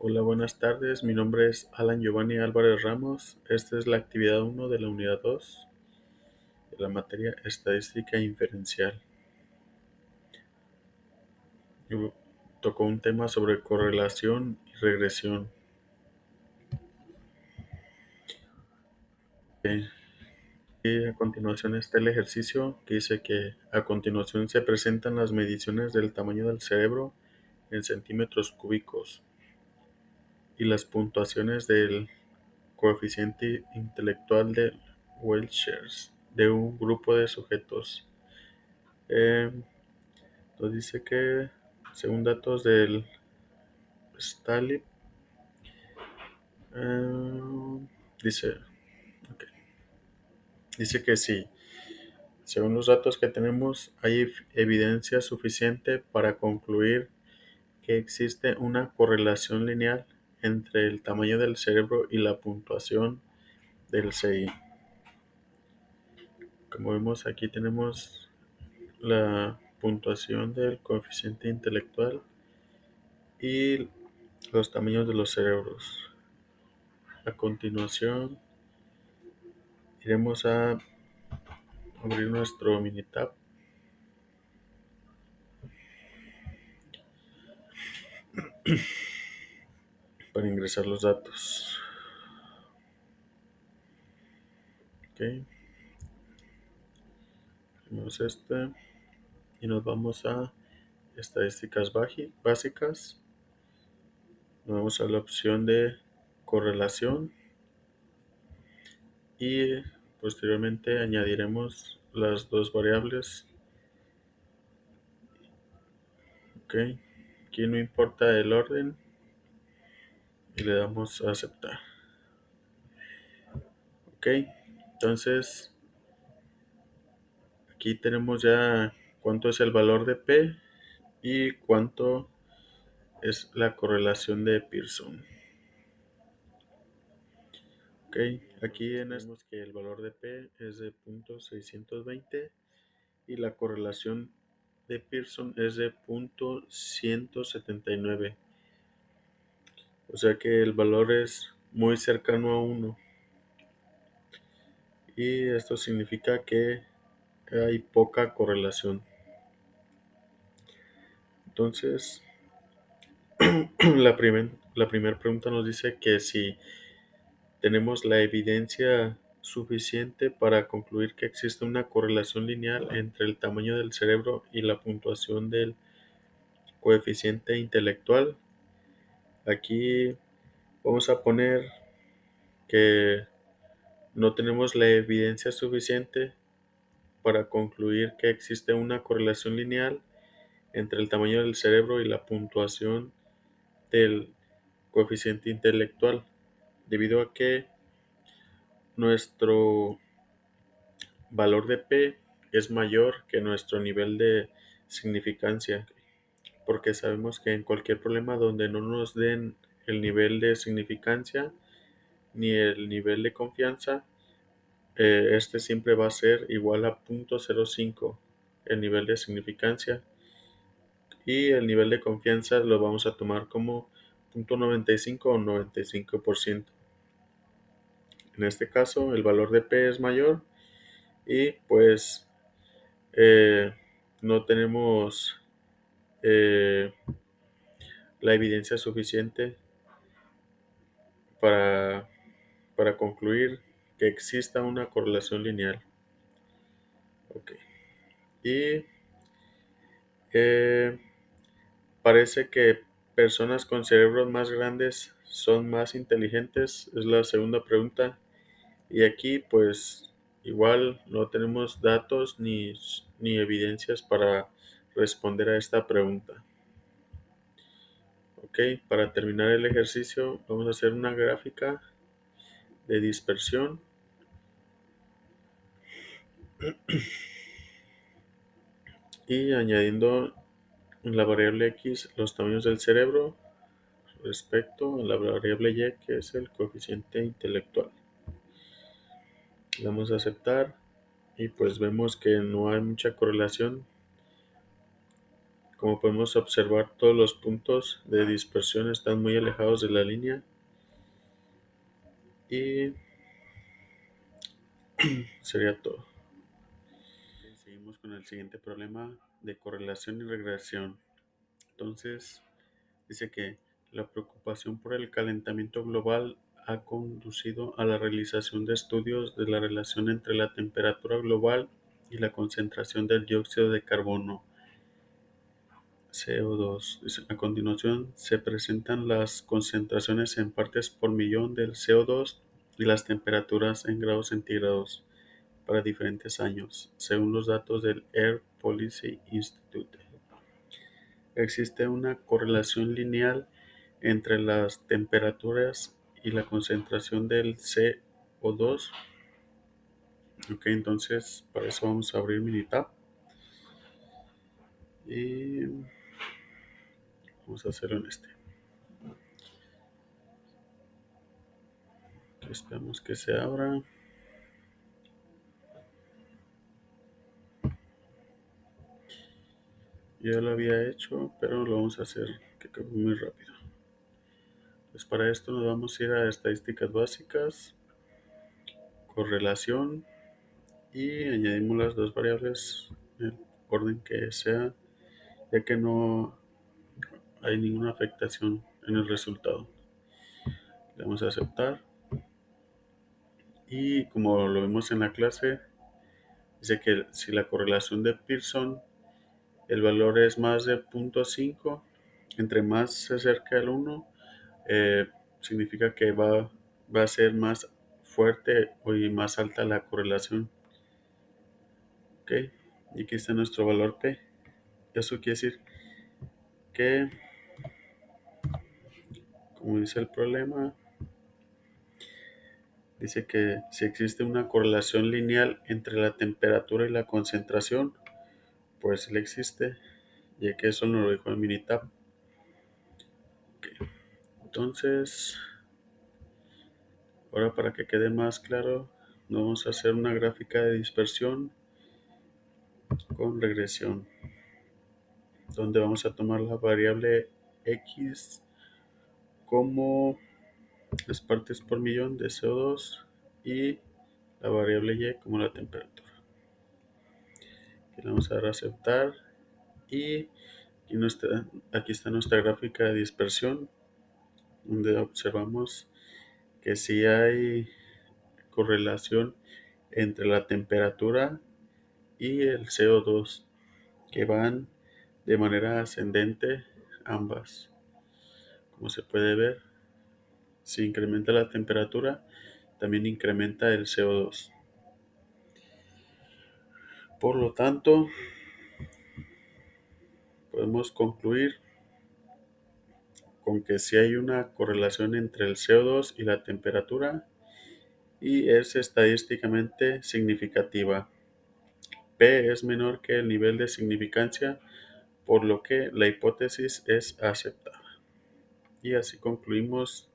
Hola, buenas tardes. Mi nombre es Alan Giovanni Álvarez Ramos. Esta es la actividad 1 de la unidad 2 de la materia Estadística Inferencial. Tocó un tema sobre correlación y regresión. Y a continuación está el ejercicio que dice que a continuación se presentan las mediciones del tamaño del cerebro en centímetros cúbicos y las puntuaciones del coeficiente intelectual de Welchers de un grupo de sujetos. Entonces dice que, según datos del Stalin, dice, ok, dice que sí, según los datos que tenemos, hay evidencia suficiente para concluir que existe una correlación lineal entre el tamaño del cerebro y la puntuación del CI. Como vemos, aquí tenemos la puntuación del coeficiente intelectual y los tamaños de los cerebros. A continuación, iremos a abrir nuestro Minitab para ingresar los datos. Ok, tenemos este y nos vamos a estadísticas básicas. Nos vamos a la opción de correlación y posteriormente añadiremos las dos variables. Ok, aquí no importa el orden y le damos a aceptar. Ok, entonces aquí tenemos ya cuánto es el valor de P y cuánto es la correlación de Pearson. Ok, aquí vemos que el valor de P es de 0.620 y la correlación de Pearson es de 0.179. O sea que el valor es muy cercano a 1. Y esto significa que hay poca correlación. Entonces, la primera pregunta nos dice que si tenemos la evidencia suficiente para concluir que existe una correlación lineal entre el tamaño del cerebro y la puntuación del coeficiente intelectual. Aquí vamos a poner que no tenemos la evidencia suficiente para concluir que existe una correlación lineal entre el tamaño del cerebro y la puntuación del coeficiente intelectual, debido a que nuestro valor de P es mayor que nuestro nivel de significancia, porque sabemos que en cualquier problema donde no nos den el nivel de significancia ni el nivel de confianza, este siempre va a ser igual a 0.05 el nivel de significancia, y el nivel de confianza lo vamos a tomar como 0.95 o 95%. En este caso el valor de P es mayor y pues no tenemos la evidencia suficiente para, para concluir que exista una correlación lineal. Ok. Y parece que personas con cerebros más grandes son más inteligentes, es la segunda pregunta. Y aquí pues igual no tenemos datos ni evidencias para responder a esta pregunta. Ok, para terminar el ejercicio vamos a hacer una gráfica de dispersión. Y añadiendo en la variable X los tamaños del cerebro respecto a la variable Y, que es el coeficiente intelectual. Le damos a aceptar y pues vemos que no hay mucha correlación Como podemos observar, todos los puntos de dispersión están muy alejados de la línea y sería todo. Seguimos con el siguiente problema de correlación y regresión. Entonces, dice que la preocupación por el calentamiento global ha conducido a la realización de estudios de la relación entre la temperatura global y la concentración del dióxido de carbono, CO2. A continuación se presentan las concentraciones en partes por millón del CO2 y las temperaturas en grados centígrados para diferentes años, según los datos del Air Policy Institute. Existe una correlación lineal entre las temperaturas y la concentración del CO2. Ok, entonces para eso vamos a abrir Minitab y vamos a hacerlo en este. Esperamos que se abra. Ya lo había hecho, pero lo vamos a hacer que acabe muy rápido. Pues para esto nos vamos a ir a estadísticas básicas, correlación y añadimos las dos variables en el orden que sea, ya que no hay ninguna afectación en el resultado. Le damos a aceptar y como lo vimos en la clase, dice que si la correlación de Pearson, el valor es más de 0.5, entre más se acerca al 1, significa que va a ser más fuerte y más alta la correlación. Ok, y aquí está nuestro valor P. Eso quiere decir que, como dice el problema, dice que si existe una correlación lineal entre la temperatura y la concentración, pues sí existe, ya que eso nos lo dijo el Minitab. Okay. Entonces, ahora para que quede más claro, vamos a hacer una gráfica de dispersión con regresión, donde vamos a tomar la variable X como las partes por millón de CO2 y la variable Y como la temperatura. Aquí le vamos a dar a aceptar y aquí está nuestra gráfica de dispersión, donde observamos que sí hay correlación entre la temperatura y el CO2, que van de manera ascendente ambas. Como se puede ver, si incrementa la temperatura, también incrementa el CO2. Por lo tanto, podemos concluir con que sí hay una correlación entre el CO2 y la temperatura y es estadísticamente significativa. P es menor que el nivel de significancia, por lo que la hipótesis es aceptada. Y así concluimos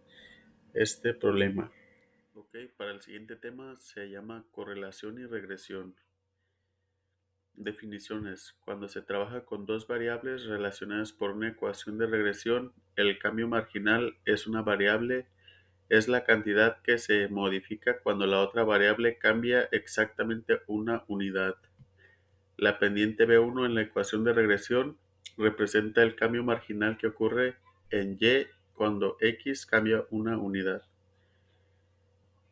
este problema. Ok, para el siguiente tema se llama correlación y regresión. Definiciones. Cuando se trabaja con dos variables relacionadas por una ecuación de regresión, el cambio marginal es una variable, es la cantidad que se modifica cuando la otra variable cambia exactamente una unidad. La pendiente B1 en la ecuación de regresión representa el cambio marginal que ocurre en Y cuando X cambia una unidad.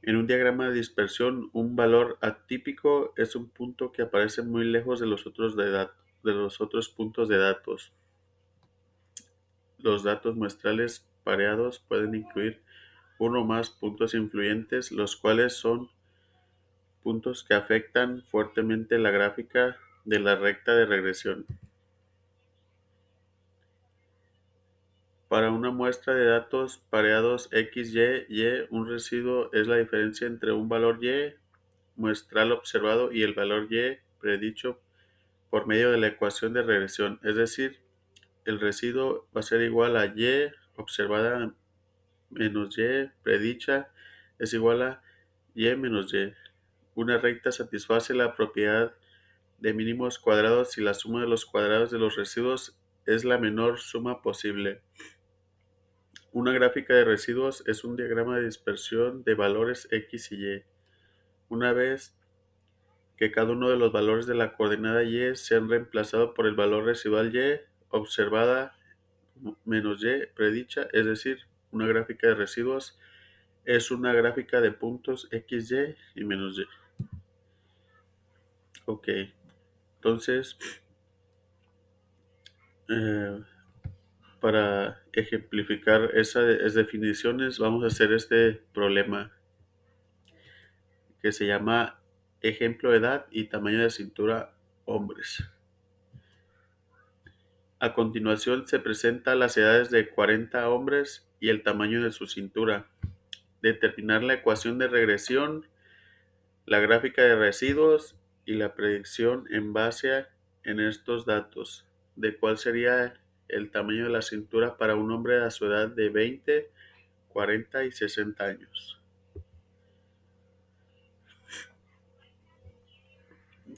En un diagrama de dispersión, un valor atípico es un punto que aparece muy lejos de los otros puntos de datos. Los datos muestrales pareados pueden incluir uno o más puntos influyentes, los cuales son puntos que afectan fuertemente la gráfica de la recta de regresión. Para una muestra de datos pareados X, Y, un residuo es la diferencia entre un valor Y muestral observado y el valor Y predicho por medio de la ecuación de regresión. Es decir, el residuo va a ser igual a Y observada menos Y predicha es igual a Y menos Y. Una recta satisface la propiedad de mínimos cuadrados si la suma de los cuadrados de los residuos es la menor suma posible. Una gráfica de residuos es un diagrama de dispersión de valores x y y. Una vez que cada uno de los valores de la coordenada y sean reemplazados por el valor residual y observada menos y predicha, es decir, una gráfica de residuos es una gráfica de puntos x, y menos y. Ok, entonces, para ejemplificar esas definiciones, vamos a hacer este problema que se llama ejemplo de edad y tamaño de cintura hombres. A continuación se presentan las edades de 40 hombres y el tamaño de su cintura. Determinar la ecuación de regresión, la gráfica de residuos y la predicción en base en estos datos de cuál sería el tamaño de la cintura para un hombre a su edad de 20, 40 y 60 años.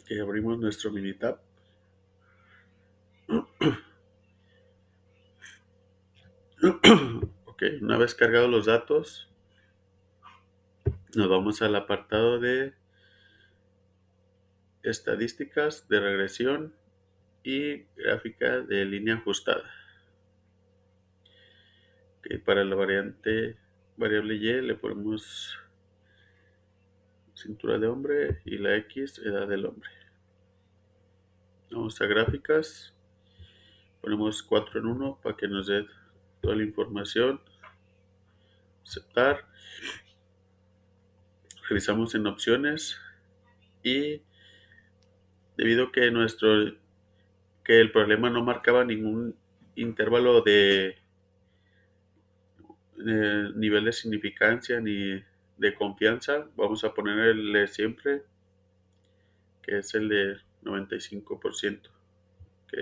Que abrimos nuestro Minitab. Ok, una vez cargados los datos, nos vamos al apartado de estadísticas de regresión y gráfica de línea ajustada. Okay, para la variable y le ponemos cintura de hombre y la x edad del hombre. Vamos a gráficas, ponemos 4 en 1 para que nos dé toda la información. Aceptar, revisamos en opciones y debido que el problema no marcaba ningún intervalo de nivel de significancia ni de confianza, vamos a ponerle siempre que es el de 95%. Ok,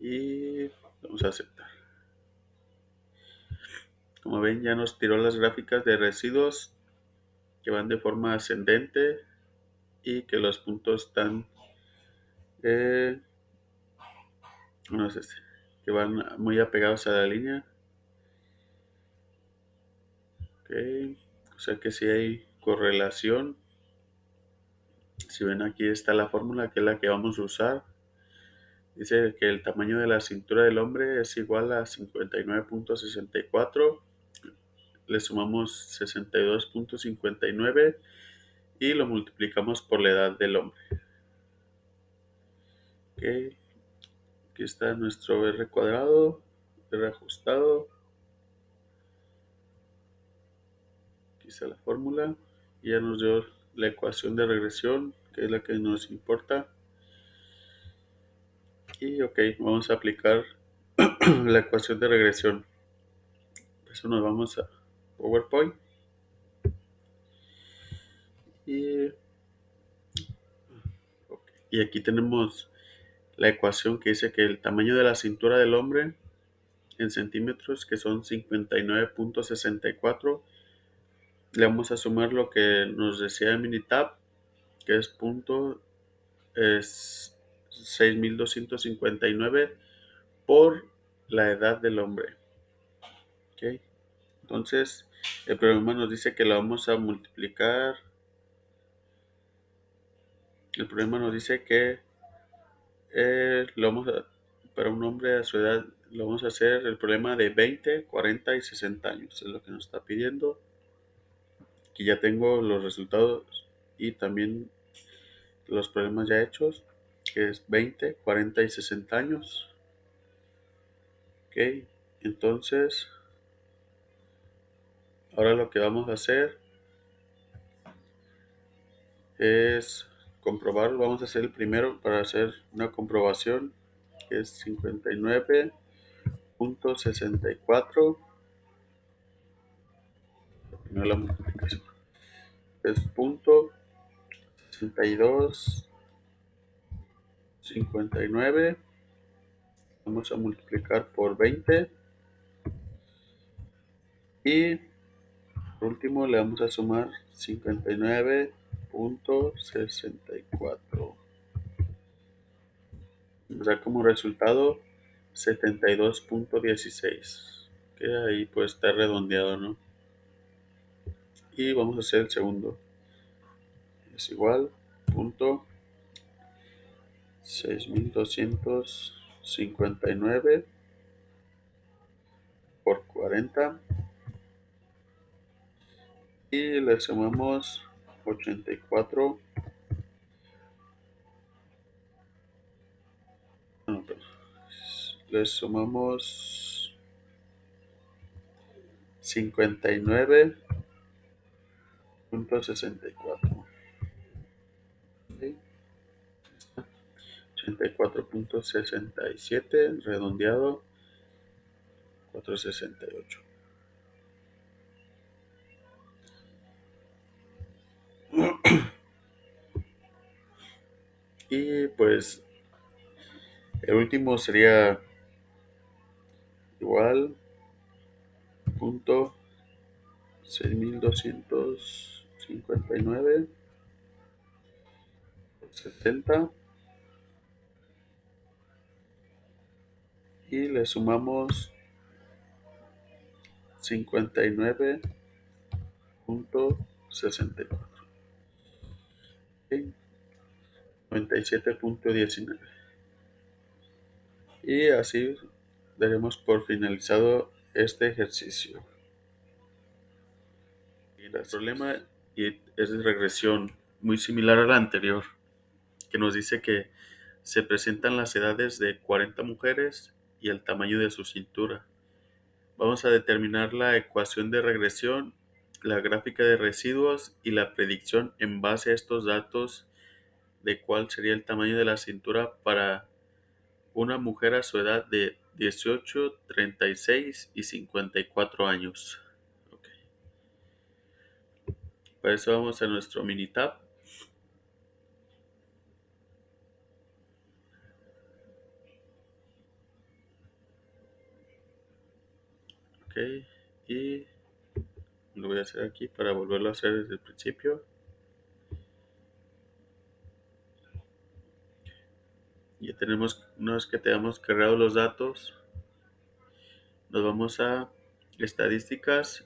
y vamos a aceptar. Como ven, ya nos tiró las gráficas de residuos que van de forma ascendente y que los puntos están no sé, que van muy apegados a la línea. Okay. O sea que si hay correlación. Si ven, aquí está la fórmula que es la que vamos a usar. Dice que el tamaño de la cintura del hombre es igual a 59.64. Le sumamos 62.59 y lo multiplicamos por la edad del hombre. Okay. Aquí está nuestro R cuadrado, R ajustado. Aquí está la fórmula. Y ya nos dio la ecuación de regresión, que es la que nos importa. Y ok, vamos a aplicar la ecuación de regresión. Por eso nos vamos a PowerPoint. Y aquí tenemos la ecuación que dice que el tamaño de la cintura del hombre en centímetros, que son 59.64, le vamos a sumar lo que nos decía Minitab, que es 6.259 por la edad del hombre. Okay. Entonces, el problema nos dice que lo vamos a multiplicar. El problema nos dice que para un hombre a su edad, lo vamos a hacer el problema de 20, 40 y 60 años. Es lo que nos está pidiendo. Aquí ya tengo los resultados y también los problemas ya hechos, que es 20, 40 y 60 años. Ok, entonces, ahora lo que vamos a hacer es comprobar. Vamos a hacer el primero para hacer una comprobación, que es 59.64. No la multiplicación. Es punto 62.59. Vamos a multiplicar por 20. Y por último le vamos a sumar 59.64. Nos da como resultado 72.16, que ahí pues está redondeado, ¿no? Y vamos a hacer el segundo. Es igual, punto 6259 por 40 y le sumamos 84, no, pero le sumamos 59.64. ¿Sí? 84.67 redondeado 468. Y pues el último sería igual, punto 6259 por 70 y le sumamos 59.64. ¿Sí? 97.19. Y así daremos por finalizado este ejercicio. El problema es de regresión, muy similar a la anterior, que nos dice que se presentan las edades de 40 mujeres y el tamaño de su cintura. Vamos a determinar la ecuación de regresión, la gráfica de residuos y la predicción en base a estos datos de cuál sería el tamaño de la cintura para una mujer a su edad de 18, 36 y 54 años. Okay. Para eso vamos a nuestro Minitab. Ok, y lo voy a hacer aquí para volverlo a hacer desde el principio. Ya tenemos, una vez que tengamos cargados los datos, nos vamos a estadísticas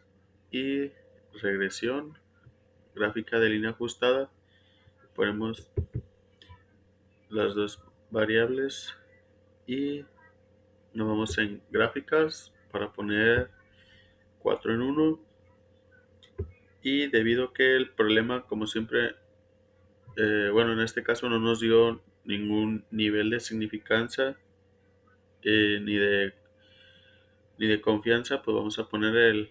y regresión, gráfica de línea ajustada. Ponemos las dos variables y nos vamos en gráficas para poner 4 en 1. Y debido a que el problema, como siempre, bueno, en este caso no nos dio ningún nivel de significancia ni de confianza, pues vamos a poner el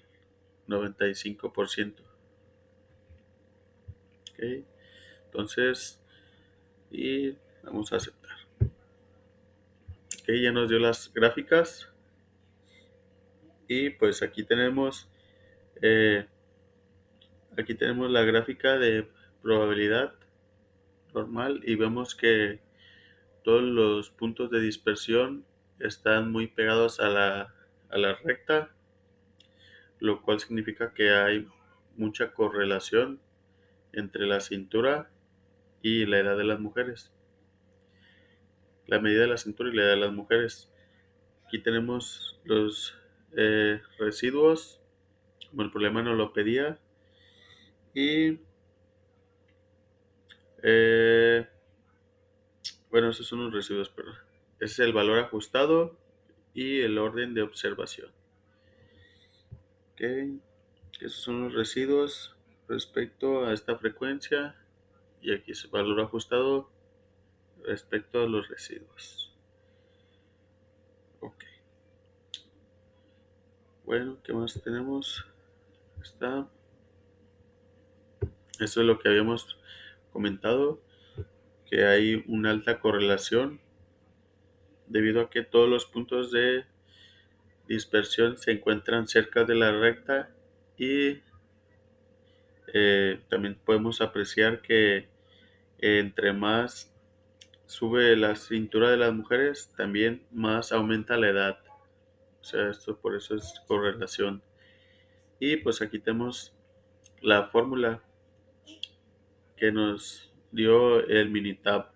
95%. ¿Ok? Entonces, y vamos a aceptar. Ok, ya nos dio las gráficas. Y pues eh, aquí tenemos la gráfica de probabilidad normal y vemos que todos los puntos de dispersión están muy pegados a la recta, lo cual significa que hay mucha correlación entre la cintura y la edad de las mujeres. La medida de la cintura y la edad de las mujeres. Aquí tenemos los residuos, como el problema no lo pedía. Y bueno, esos son los residuos, pero ese es el valor ajustado y el orden de observación. Ok, esos son los residuos respecto a esta frecuencia y aquí es el valor ajustado respecto a los residuos. Ok, bueno, ¿qué más tenemos? Esto es lo que habíamos comentado, que hay una alta correlación debido a que todos los puntos de dispersión se encuentran cerca de la recta y también podemos apreciar que entre más sube la cintura de las mujeres, también más aumenta la edad. O sea, esto por eso es correlación. Y pues aquí tenemos la fórmula que nos dio el Minitab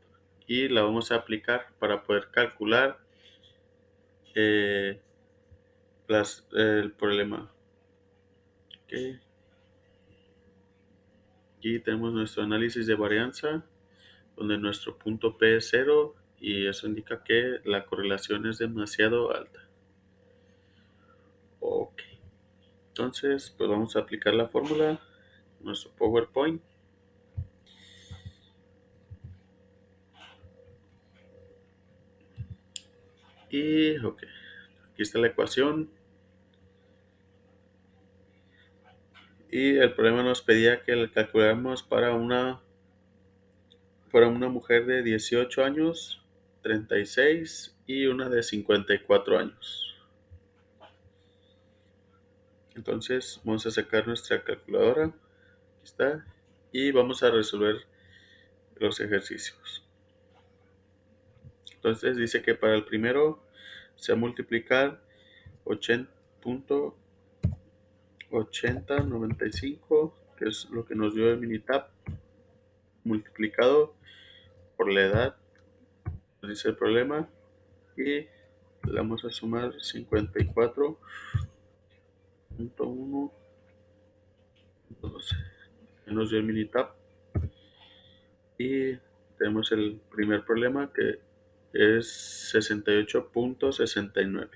y la vamos a aplicar para poder calcular eh, el problema. Okay. Aquí tenemos nuestro análisis de varianza, donde nuestro punto P es 0 y eso indica que la correlación es demasiado alta. Ok, entonces pues vamos a aplicar la fórmula, nuestro PowerPoint. Y ok, aquí está la ecuación. Y el problema nos pedía que la calculáramos para una mujer de 18 años, 36 y una de 54 años. Entonces vamos a sacar nuestra calculadora. Aquí está. Y vamos a resolver los ejercicios. Entonces dice que para el primero se va a multiplicar 80.95, que es lo que nos dio el Minitab, multiplicado por la edad, nos dice el problema, y le vamos a sumar 54.1.12, que nos dio el Minitab. Y tenemos el primer problema, que es 68.69.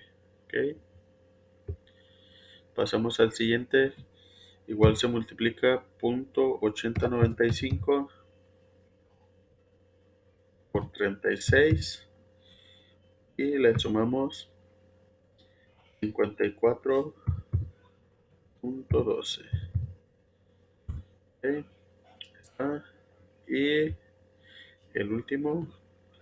¿Ok? Pasamos al siguiente. Igual se multiplica .8095 por 36 y le sumamos 54.12. ¿Ok? Está. Y el último,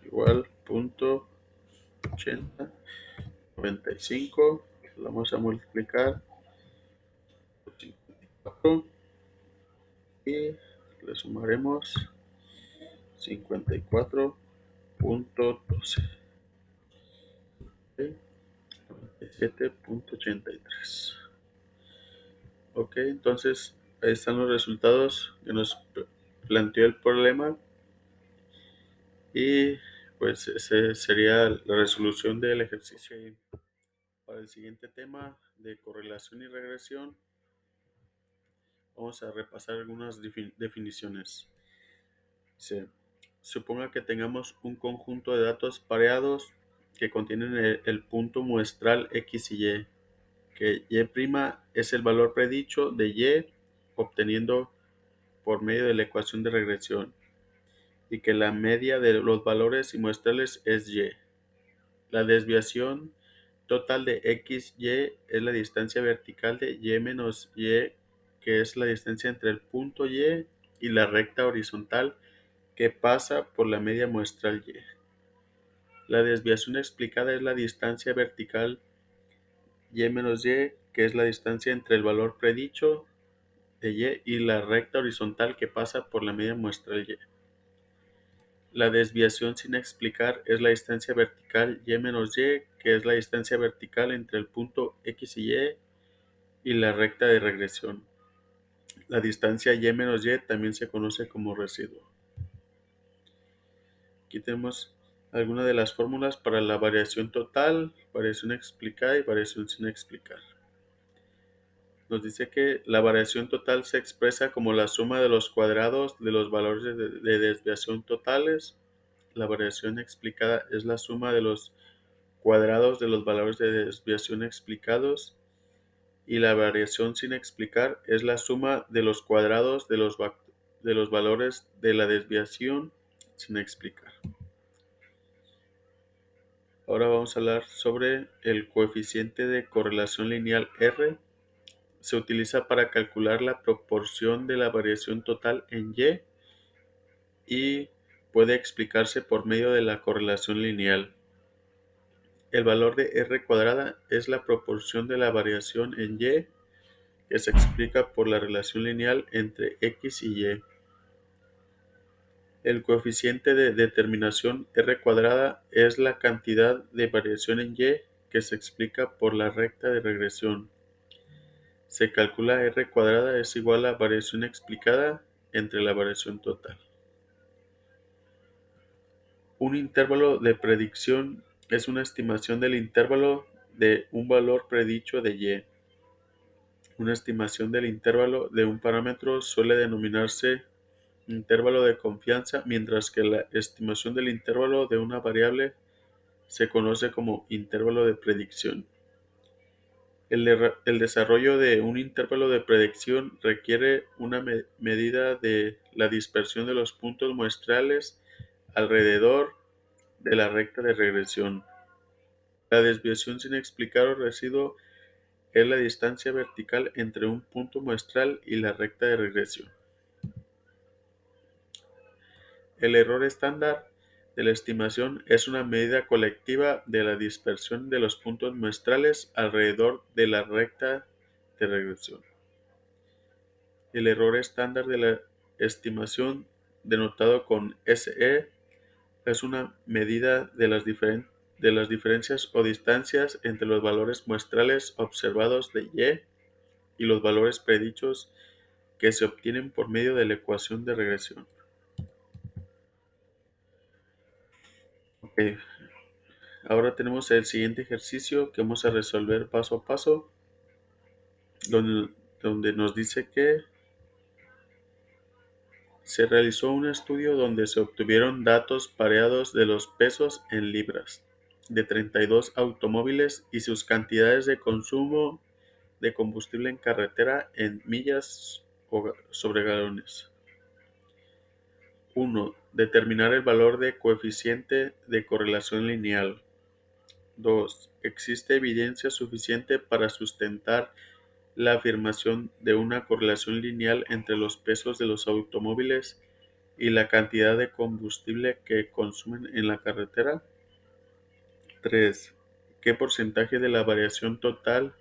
igual .8095, lo vamos a multiplicar por 54 y le sumaremos 54.12. ¿Ok? 97.83. Ok, entonces ahí están los resultados que nos planteó el problema y pues esa sería la resolución del ejercicio. Y para el siguiente tema de correlación y regresión vamos a repasar algunas definiciones. Dice, suponga que tengamos un conjunto de datos pareados que contienen el punto muestral X y Y, que Y' es el valor predicho de Y obteniendo por medio de la ecuación de regresión, y que la media de los valores y muestrales es Y. La desviación total de X, Y es la distancia vertical de Y menos Y, que es la distancia entre el punto Y y la recta horizontal que pasa por la media muestral Y. La desviación explicada es la distancia vertical Y menos Y, que es la distancia entre el valor predicho de Y la recta horizontal que pasa por la media muestral Y. La desviación sin explicar es la distancia vertical Y menos Y, que es la distancia vertical entre el punto X y la recta de regresión. La distancia Y menos Y también se conoce como residuo. Aquí tenemos algunas de las fórmulas para la variación total, variación explicada y variación sin explicar. Nos dice que la variación total se expresa como la suma de los cuadrados de los valores de desviación totales. La variación explicada es la suma de los cuadrados de los valores de desviación explicados, y la variación sin explicar es la suma de los cuadrados de los valores de la desviación sin explicar. Ahora vamos a hablar sobre el coeficiente de correlación lineal R. Se utiliza para calcular la proporción de la variación total en y puede explicarse por medio de la correlación lineal. El valor de R cuadrada es la proporción de la variación en Y, que se explica por la relación lineal entre X y Y. El coeficiente de determinación R cuadrada es la cantidad de variación en Y, que se explica por la recta de regresión. Se calcula R cuadrada es igual a variación explicada entre la variación total. Un intervalo de predicción es una estimación del intervalo de un valor predicho de y. Una estimación del intervalo de un parámetro suele denominarse intervalo de confianza, mientras que la estimación del intervalo de una variable se conoce como intervalo de predicción. El desarrollo de un intervalo de predicción requiere una medida de la dispersión de los puntos muestrales alrededor de la recta de regresión. La desviación sin explicar o residuo es la distancia vertical entre un punto muestral y la recta de regresión. El error estándar de la estimación es una medida colectiva de la dispersión de los puntos muestrales alrededor de la recta de regresión. El error estándar de la estimación, denotado con SE, es una medida de las diferencias o distancias entre los valores muestrales observados de y los valores predichos que se obtienen por medio de la ecuación de regresión. Okay. Ahora tenemos el siguiente ejercicio que vamos a resolver paso a paso, donde nos dice que se realizó un estudio donde se obtuvieron datos pareados de los pesos en libras de 32 automóviles y sus cantidades de consumo de combustible en carretera en millas sobre galones. 1. Determinar el valor de coeficiente de correlación lineal. 2. ¿Existe evidencia suficiente para sustentar la afirmación de una correlación lineal entre los pesos de los automóviles y la cantidad de combustible que consumen en la carretera? 3. ¿Qué porcentaje de la variación total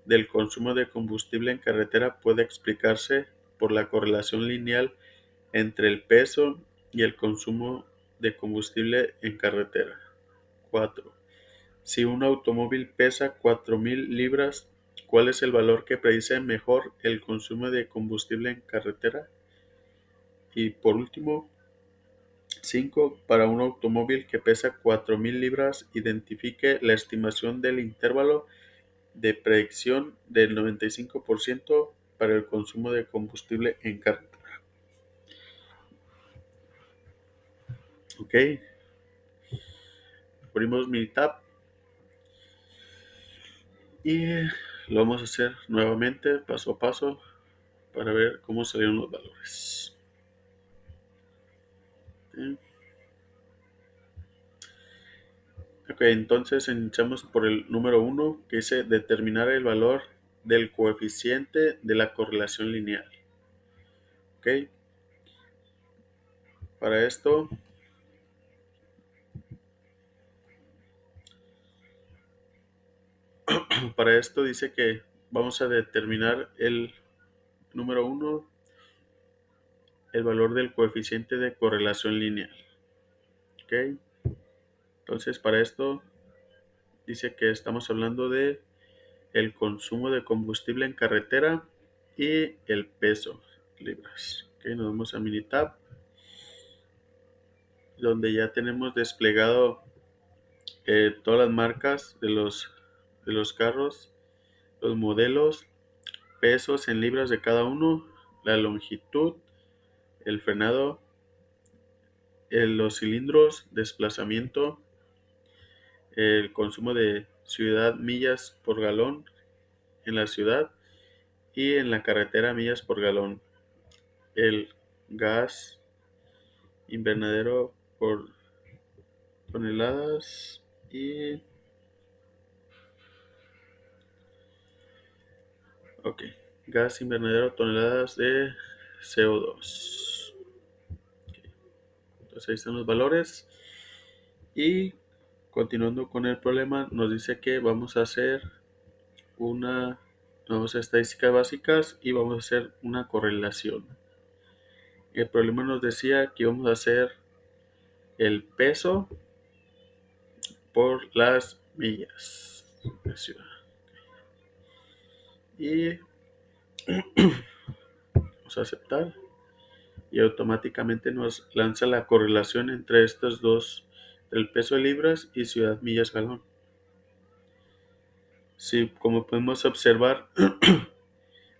del consumo de combustible en carretera puede explicarse por la correlación lineal entre el peso y el consumo de combustible en carretera? 4. Si un automóvil pesa 4.000 libras, ¿cuál es el valor que predice mejor el consumo de combustible en carretera? Y por último, 5. Para un automóvil que pesa 4.000 libras, identifique la estimación del intervalo de predicción del 95% para el consumo de combustible en carretera. Ok, abrimos Minitab y lo vamos a hacer nuevamente paso a paso para ver cómo salieron los valores. Ok, entonces iniciamos por el número 1, que dice determinar el valor del coeficiente de la correlación lineal. Ok, para esto dice que vamos a determinar el número 1, el valor del coeficiente de correlación lineal. Ok, entonces para esto dice que estamos hablando de el consumo de combustible en carretera y el peso, libras. Ok, nos vamos a Minitab, donde ya tenemos desplegado todas las marcas de los carros, los modelos, pesos en libras de cada uno, la longitud, el frenado, los cilindros, desplazamiento, el consumo de ciudad millas por galón en la ciudad y en la carretera millas por galón, el gas invernadero por toneladas y gas invernadero toneladas de CO2. Entonces ahí están los valores y continuando con el problema nos dice que vamos a hacer vamos a estadísticas básicas y vamos a hacer una correlación. El problema nos decía que íbamos a hacer el peso por las millas de ciudad. Y vamos a aceptar y automáticamente nos lanza la correlación entre estos dos entre el peso de libras y ciudad millas galón. Sí, como podemos observar,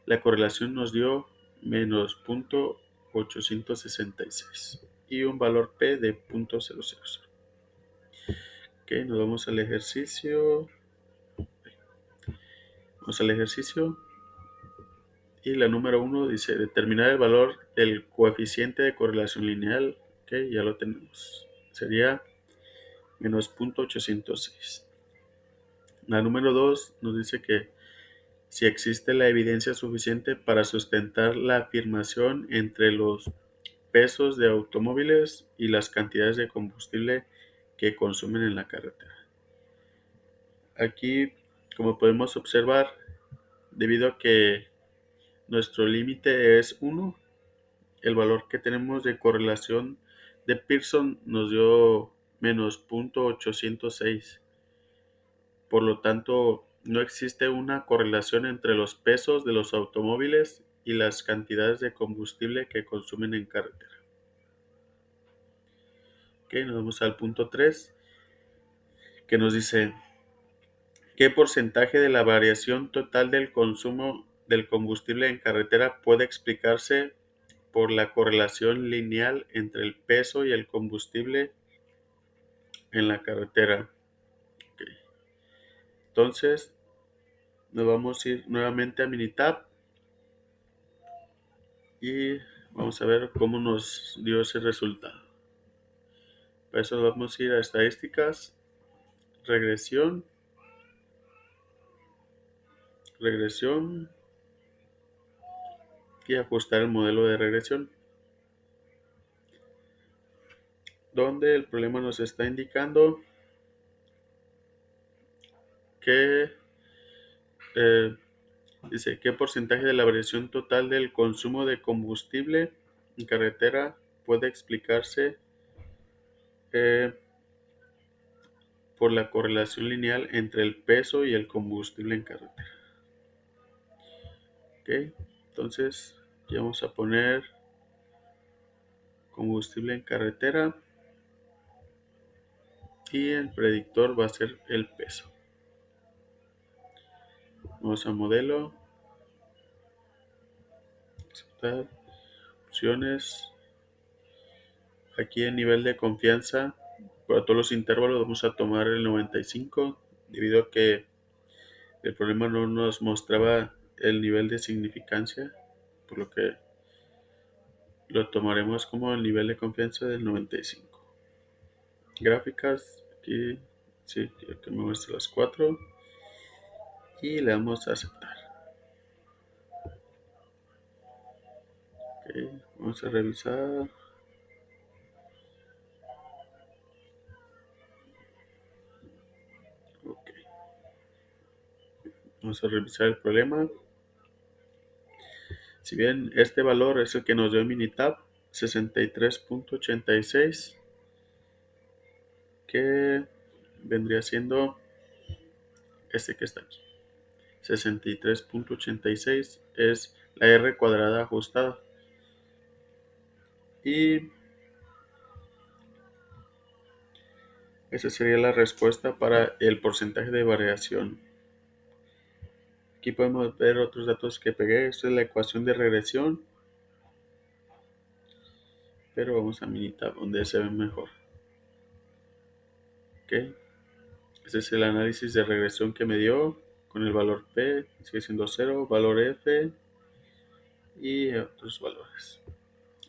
la correlación nos dio menos 0.866 y un valor P de 0.000. Ok, nos vamos al ejercicio. Vamos al ejercicio. Y la número 1 dice determinar el valor del coeficiente de correlación lineal. Ok, ya lo tenemos. Sería menos 0.806. La número 2 nos dice que si existe la evidencia suficiente para sustentar la afirmación entre los pesos de automóviles y las cantidades de combustible que consumen en la carretera. Aquí, como podemos observar, debido a que nuestro límite es 1, el valor que tenemos de correlación de Pearson nos dio menos 0.806. Por lo tanto, no existe una correlación entre los pesos de los automóviles y las cantidades de combustible que consumen en carretera. Ok, nos vamos al punto 3, que nos dice ¿qué porcentaje de la variación total del consumo del combustible en carretera puede explicarse por la correlación lineal entre el peso y el combustible en la carretera? Okay. Entonces, nos vamos a ir nuevamente a Minitab y vamos a ver cómo nos dio ese resultado. Para eso vamos a ir a estadísticas, regresión y ajustar el modelo de regresión, donde el problema nos está indicando que dice qué porcentaje de la variación total del consumo de combustible en carretera puede explicarse eh, por la correlación lineal entre el peso y el combustible en carretera. Ok, entonces aquí vamos a poner combustible en carretera y el predictor va a ser el peso. Vamos a modelo, aceptar, opciones. Aquí en nivel de confianza, para todos los intervalos vamos a tomar el 95, debido a que el problema no nos mostraba el nivel de significancia, por lo que lo tomaremos como el nivel de confianza del 95. Gráficas, aquí sí, quiero que me muestre las 4 y le damos a aceptar. Okay, vamos a revisar. Okay. Vamos a revisar el problema. Si bien este valor es el que nos dio Minitab, 63.86, que vendría siendo este que está aquí. 63.86 es la R cuadrada ajustada. Y esa sería la respuesta para el porcentaje de variación. Aquí podemos ver otros datos que pegué. Esta es la ecuación de regresión, pero vamos a Minitab donde se ve mejor. Okay. Este es el análisis de regresión que me dio con el valor P, sigue siendo 0, valor F y otros valores.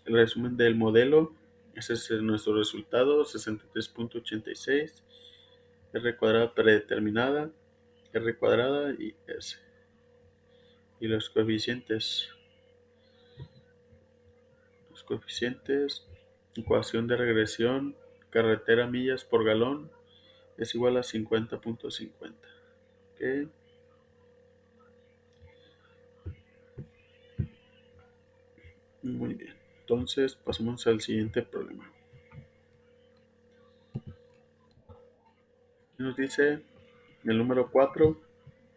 El resumen del modelo, ese es nuestro resultado, 63.86, R cuadrada predeterminada, R cuadrada y S. Y los coeficientes, ecuación de regresión, carretera millas por galón es igual a 50.50. Okay. Muy bien, entonces pasamos al siguiente problema. Nos dice el número 4,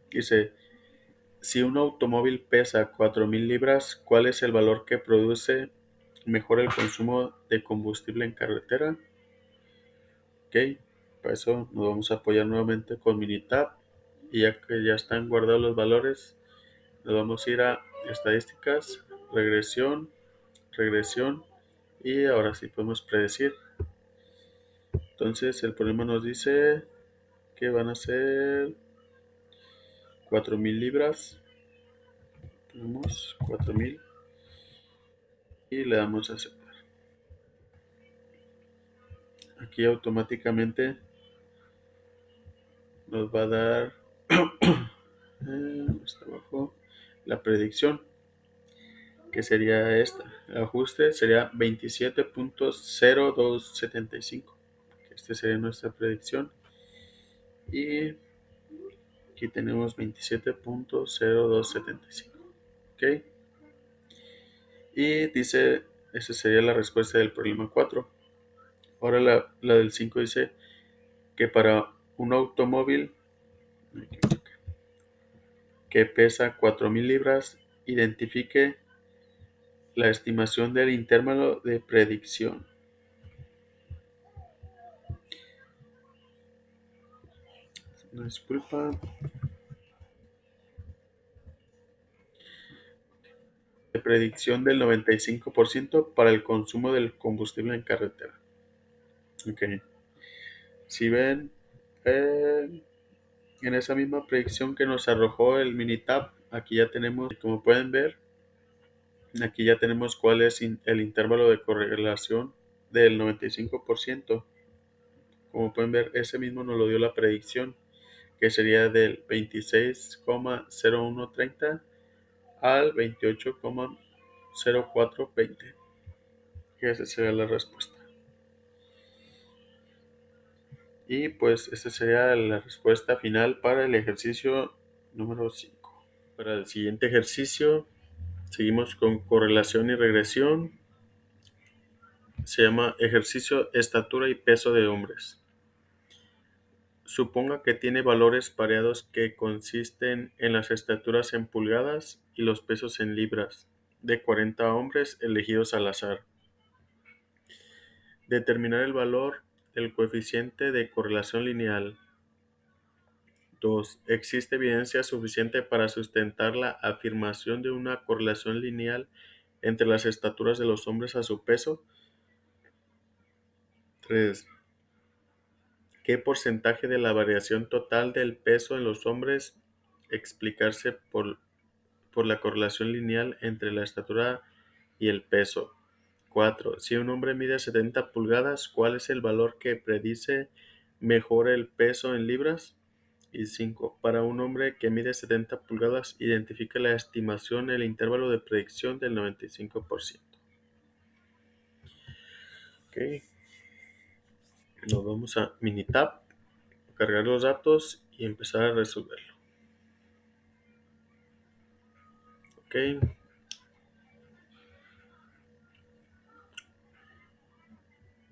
dice, si un automóvil pesa 4.000 libras, ¿cuál es el valor que produce mejor el consumo de combustible en carretera? Ok, Para eso nos vamos a apoyar nuevamente con Minitab, y ya que ya están guardados los valores, nos vamos a ir a estadísticas, regresión, y ahora sí podemos predecir. Entonces el problema nos dice que van a ser 4,000 libras. Tenemos 4,000 y le damos a aceptar. Aquí automáticamente nos va a dar hasta abajo la predicción, que sería esta. El ajuste sería 27.0275. Esta sería nuestra predicción. Y aquí tenemos 27.0275. ¿Ok? Y dice, esa sería la respuesta del problema 4. Ahora la del 5 dice que para un automóvil que pesa 4,000 libras, identifique la estimación del intervalo de predicción. Una disculpa. De predicción del 95% para el consumo del combustible en carretera. Ok. Si ven, en esa misma predicción que nos arrojó el Minitab, aquí ya tenemos, como pueden ver, aquí ya tenemos cuál es el intervalo de correlación del 95%. Como pueden ver, ese mismo nos lo dio la predicción, que sería del 26,0130 al 28,0420. Y esa sería la respuesta. Y pues esta sería la respuesta final para el ejercicio número 5. Para el siguiente ejercicio seguimos con correlación y regresión. Se llama ejercicio estatura y peso de hombres. Suponga que tiene valores pareados que consisten en las estaturas en pulgadas y los pesos en libras de 40 hombres elegidos al azar. Determinar el valor del coeficiente de correlación lineal. 2. ¿Existe evidencia suficiente para sustentar la afirmación de una correlación lineal entre las estaturas de los hombres a su peso? 3. ¿Qué porcentaje de la variación total del peso en los hombres explicarse por la correlación lineal entre la estatura y el peso? 4. Si un hombre mide 70 pulgadas, ¿cuál es el valor que predice mejor el peso en libras? Y 5. Para un hombre que mide 70 pulgadas, identifica la estimación el intervalo de predicción del 95%. Ok. Nos vamos a Minitab, cargar los datos y empezar a resolverlo. Ok.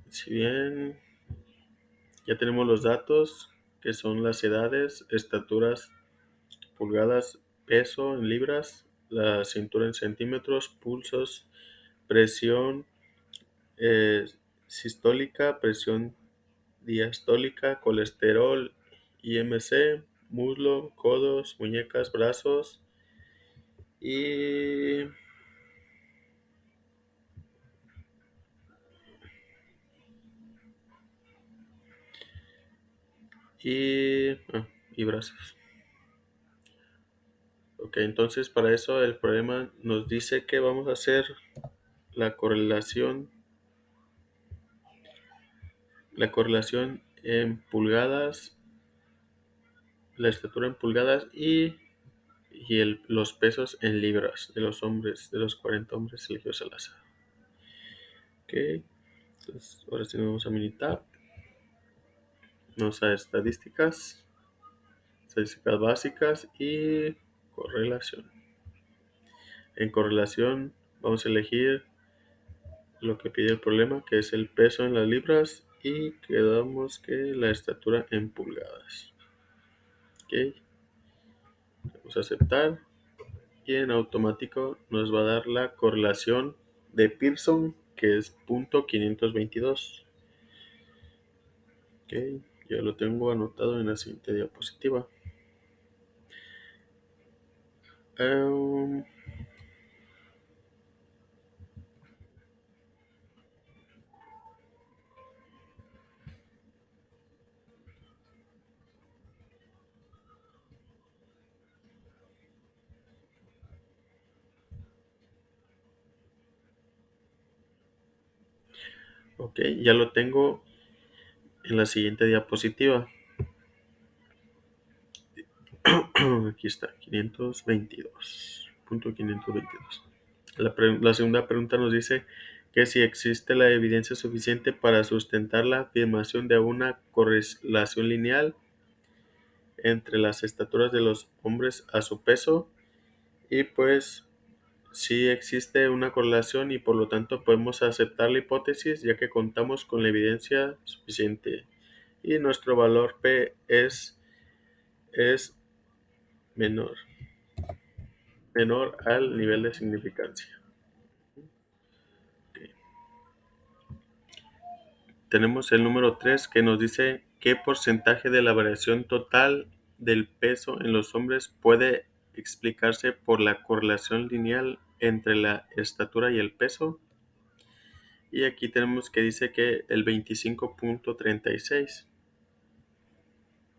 Si bien ya tenemos los datos, que son las edades, estaturas, pulgadas, peso en libras, la cintura en centímetros, pulsos, presión sistólica, presión diastólica, colesterol, IMC, muslo, codos, muñecas, brazos y y brazos. Ok, entonces para eso el problema nos dice que vamos a hacer la correlación en pulgadas, la estatura en pulgadas y los pesos en libras de los hombres, de los 40 hombres elegidos al azar. Ok, entonces ahora sí vamos a Minitab, vamos a estadísticas básicas y correlación. En correlación vamos a elegir lo que pide el problema, que es el peso en las libras, y quedamos que la estatura en pulgadas. Ok, vamos a aceptar y en automático nos va a dar la correlación de Pearson, que es .522. Ok, Ya lo tengo anotado en la siguiente diapositiva. Um, ok, ya lo tengo en la siguiente diapositiva. Aquí está, 522.522. La segunda pregunta nos dice que si existe la evidencia suficiente para sustentar la afirmación de una correlación lineal entre las estaturas de los hombres a su peso, y pues sí existe una correlación y por lo tanto podemos aceptar la hipótesis ya que contamos con la evidencia suficiente y nuestro valor P es menor, menor al nivel de significancia. Ok. Tenemos el número 3 que nos dice qué porcentaje de la variación total del peso en los hombres puede explicarse por la correlación lineal entre la estatura y el peso. Y aquí tenemos que dice que el 25.36.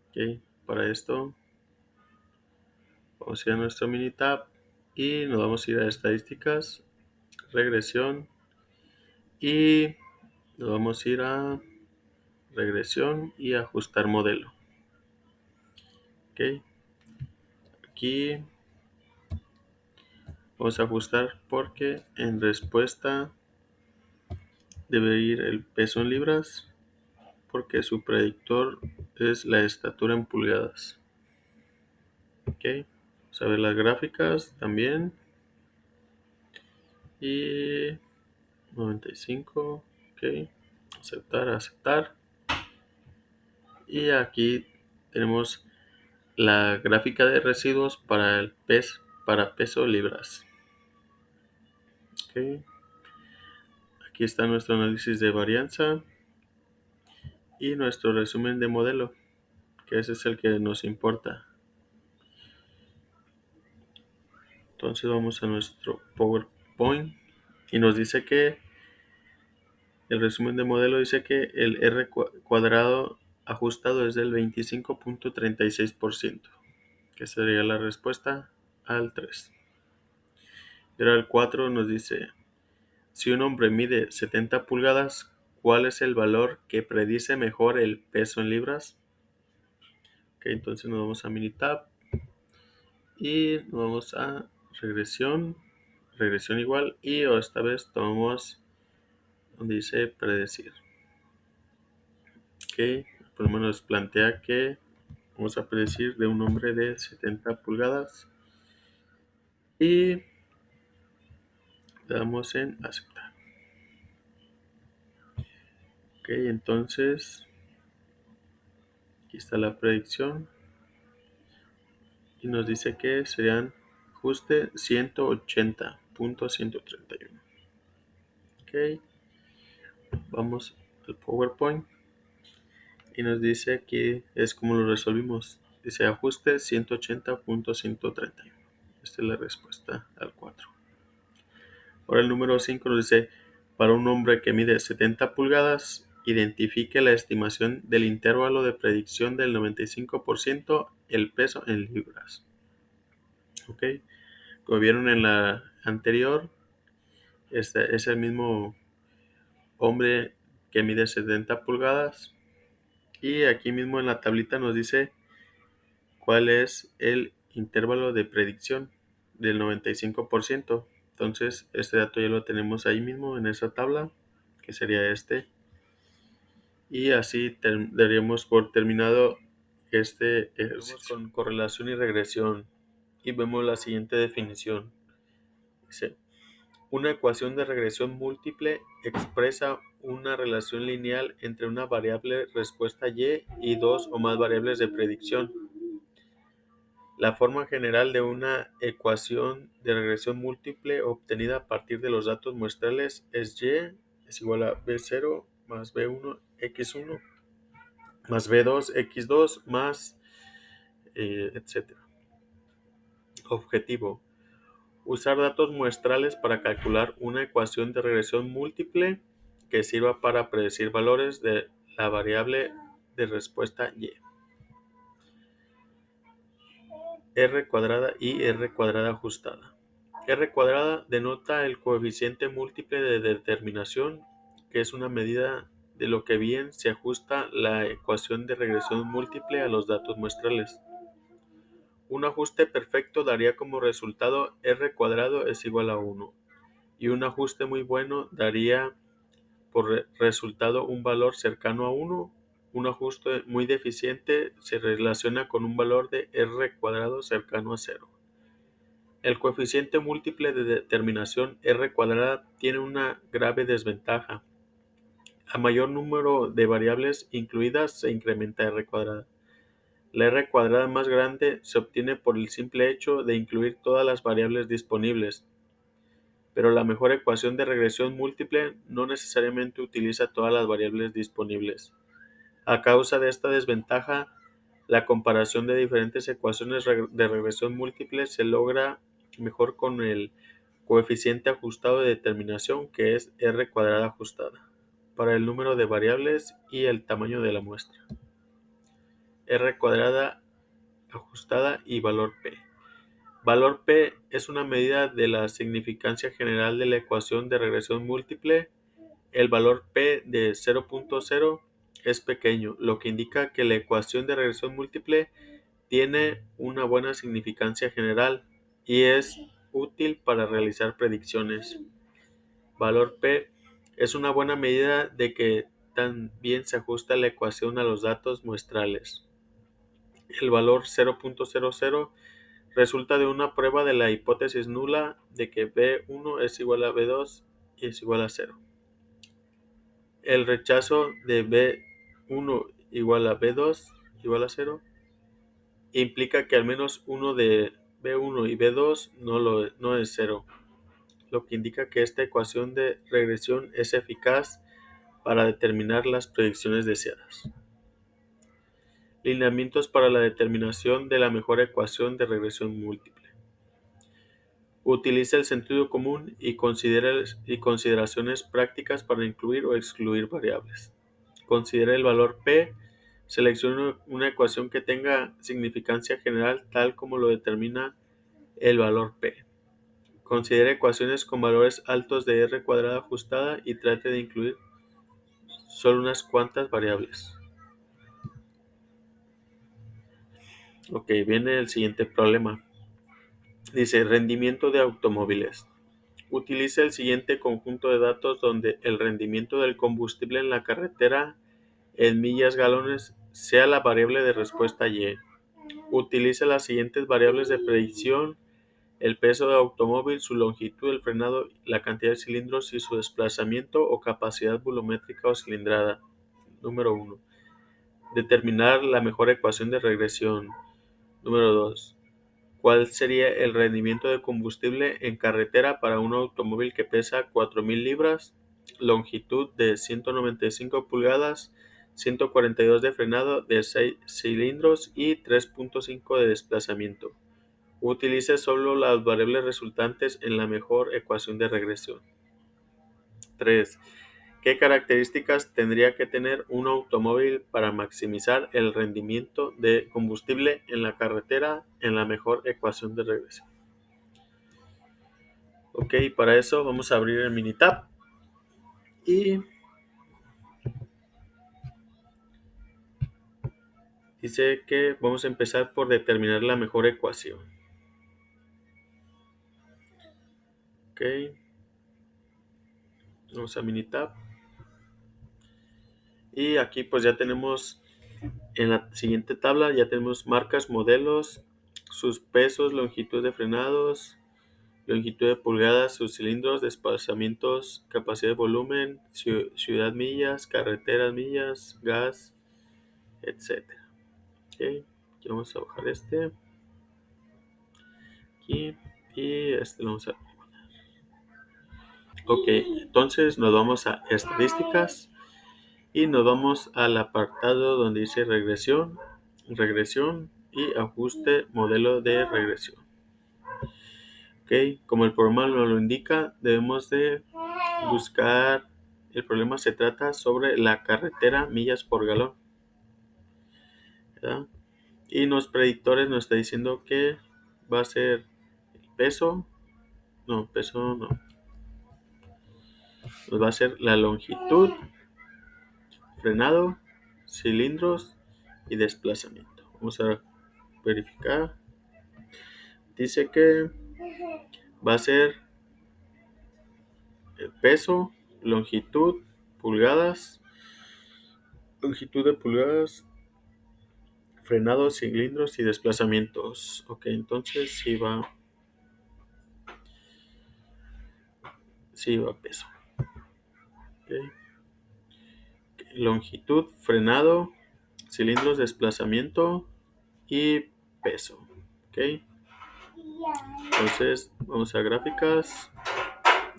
Ok, para esto vamos a ir a nuestro Minitab y nos vamos a ir a estadísticas, regresión y nos vamos a ir a regresión y ajustar modelo. Ok, aquí vamos a ajustar porque en respuesta debe ir el peso en libras porque su predictor es la estatura en pulgadas. Ok, vamos a ver las gráficas también. Y 95, ok, aceptar. Y aquí tenemos la gráfica de residuos para el para peso libras. Ok, aquí está nuestro análisis de varianza y nuestro resumen de modelo, que ese es el que nos importa. Entonces vamos a nuestro PowerPoint y nos dice que el resumen de modelo dice que el R cuadrado ajustado es del 25.36%, que sería la respuesta al 3. Y ahora el 4 nos dice, si un hombre mide 70 pulgadas, ¿cuál es el valor que predice mejor el peso en libras? Ok, entonces nos vamos a Minitab y nos vamos a regresión igual, y esta vez tomamos donde dice predecir. Ok, por lo menos plantea que vamos a predecir de un hombre de 70 pulgadas y le damos en aceptar. Ok, entonces aquí está la predicción y nos dice que serían ajuste 180.131. Ok, vamos al PowerPoint y nos dice aquí es como lo resolvimos. Dice ajuste 180.131. Esta es la respuesta al 4. Ahora el número 5 nos dice, para un hombre que mide 70 pulgadas, identifique la estimación del intervalo de predicción del 95% el peso en libras. Ok, como vieron en la anterior, este es el mismo hombre que mide 70 pulgadas y aquí mismo en la tablita nos dice cuál es el intervalo de predicción del 95%. Entonces este dato ya lo tenemos ahí mismo en esa tabla, que sería este. Y así daríamos por terminado este ejercicio. Con correlación y regresión y vemos la siguiente definición. Dice, una ecuación de regresión múltiple expresa una relación lineal entre una variable respuesta y dos o más variables de predicción. La forma general de una ecuación de regresión múltiple obtenida a partir de los datos muestrales es y es igual a b0 más b1 x1 más B2, X2, más, etcétera. Objetivo: usar datos muestrales para calcular una ecuación de regresión múltiple que sirva para predecir valores de la variable de respuesta y. R cuadrada y R cuadrada ajustada. R cuadrada denota el coeficiente múltiple de determinación, que es una medida de lo que bien se ajusta la ecuación de regresión múltiple a los datos muestrales. Un ajuste perfecto daría como resultado R cuadrado es igual a 1, y un ajuste muy bueno daría por resultado un valor cercano a 1. Un ajuste muy deficiente se relaciona con un valor de R cuadrado cercano a 0. El coeficiente múltiple de determinación R cuadrada tiene una grave desventaja. A mayor número de variables incluidas se incrementa R cuadrada. La R cuadrada más grande se obtiene por el simple hecho de incluir todas las variables disponibles, pero la mejor ecuación de regresión múltiple no necesariamente utiliza todas las variables disponibles. A causa de esta desventaja, la comparación de diferentes ecuaciones de regresión múltiple se logra mejor con el coeficiente ajustado de determinación, que es R cuadrada ajustada, para el número de variables y el tamaño de la muestra. R cuadrada ajustada y valor P. Valor P es una medida de la significancia general de la ecuación de regresión múltiple. El valor P de 0.0 es pequeño, lo que indica que la ecuación de regresión múltiple tiene una buena significancia general y es útil para realizar predicciones. Valor P es una buena medida de que tan bien se ajusta la ecuación a los datos muestrales. El valor 0.00 resulta de una prueba de la hipótesis nula de que B1 es igual a B2 y es igual a 0. El rechazo de B1 igual a B2 igual a 0 implica que al menos uno de B1 y B2 no es 0, lo que indica que esta ecuación de regresión es eficaz para determinar las predicciones deseadas. Lineamientos para la determinación de la mejor ecuación de regresión múltiple. Utiliza el sentido común y consideraciones prácticas para incluir o excluir variables. Considera el valor P. Selecciona una ecuación que tenga significancia general tal como lo determina el valor P. Considere ecuaciones con valores altos de R cuadrada ajustada y trate de incluir solo unas cuantas variables. Ok, viene el siguiente problema. Dice rendimiento de automóviles. Utiliza el siguiente conjunto de datos donde el rendimiento del combustible en la carretera en millas galones sea la variable de respuesta Y. Utiliza las siguientes variables de predicción: el peso del automóvil, su longitud, el frenado, la cantidad de cilindros y su desplazamiento o capacidad volumétrica o cilindrada. Número 1. Determinar la mejor ecuación de regresión. Número 2. ¿Cuál sería el rendimiento de combustible en carretera para un automóvil que pesa 4.000 libras, longitud de 195 pulgadas, 142 de frenado, de 6 cilindros y 3.5 de desplazamiento? Utilice solo las variables resultantes en la mejor ecuación de regresión. 3. ¿Qué características tendría que tener un automóvil para maximizar el rendimiento de combustible en la carretera en la mejor ecuación de regresión? Ok, para eso vamos a abrir el Minitab y dice que vamos a empezar por determinar la mejor ecuación. Ok, vamos a Minitab y aquí pues ya tenemos en la siguiente tabla, ya tenemos marcas, modelos, sus pesos, longitud de frenados, longitud de pulgadas, sus cilindros, desplazamientos, capacidad de volumen, ciudad millas, carreteras millas, gas, etc. Okay. Aquí vamos a bajar aquí y lo vamos a. Ok, entonces nos vamos a estadísticas Y nos vamos al apartado donde dice regresión y ajuste modelo de regresión. Como el programa nos lo indica, debemos de buscar. El problema se trata sobre la carretera millas por galón, ¿verdad? Y los predictores nos está diciendo que va a ser peso no, nos va a ser la longitud, frenado, cilindros y desplazamiento. Vamos a verificar. Dice que va a ser el peso, longitud de pulgadas, frenado, cilindros y desplazamientos. Ok, entonces sí va peso. Okay. Longitud, frenado, cilindros, desplazamiento y peso. Ok. Entonces vamos a gráficas.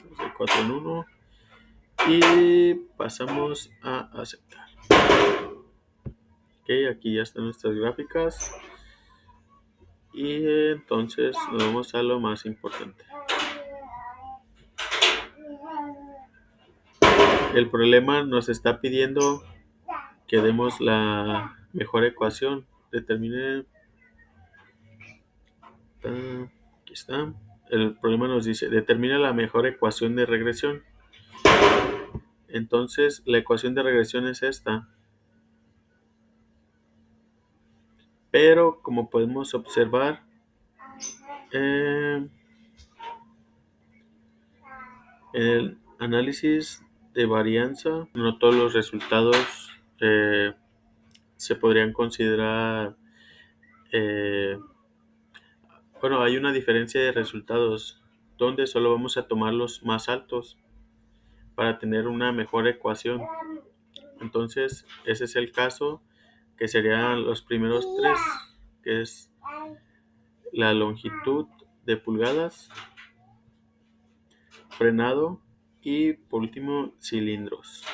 Vamos a 4 en 1 y pasamos a aceptar. Ok, aquí ya están nuestras gráficas. Y entonces nos vamos a lo más importante. El problema nos está pidiendo que demos la mejor ecuación. Aquí está. El problema nos dice, determina la mejor ecuación de regresión. Entonces, la ecuación de regresión es esta. Pero, como podemos observar, en el análisis de varianza, no todos los resultados se podrían considerar. Bueno, hay una diferencia de resultados donde solo vamos a tomar los más altos para tener una mejor ecuación. Entonces, ese es el caso que serían los primeros tres, que es la longitud de pulgadas, frenado y por último cilindros.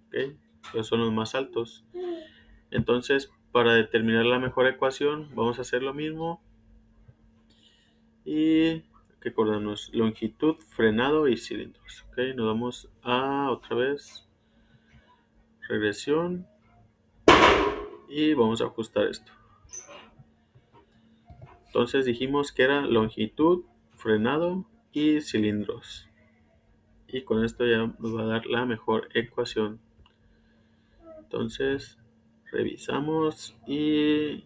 ¿Okay? Esos son los más altos. Entonces, para determinar la mejor ecuación, vamos a hacer lo mismo. Y que acordarnos, longitud, frenado y cilindros. Ok, nos vamos a otra vez regresión y vamos a ajustar esto. Entonces dijimos que era longitud, frenado y cilindros. Y con esto ya nos va a dar la mejor ecuación. Entonces revisamos y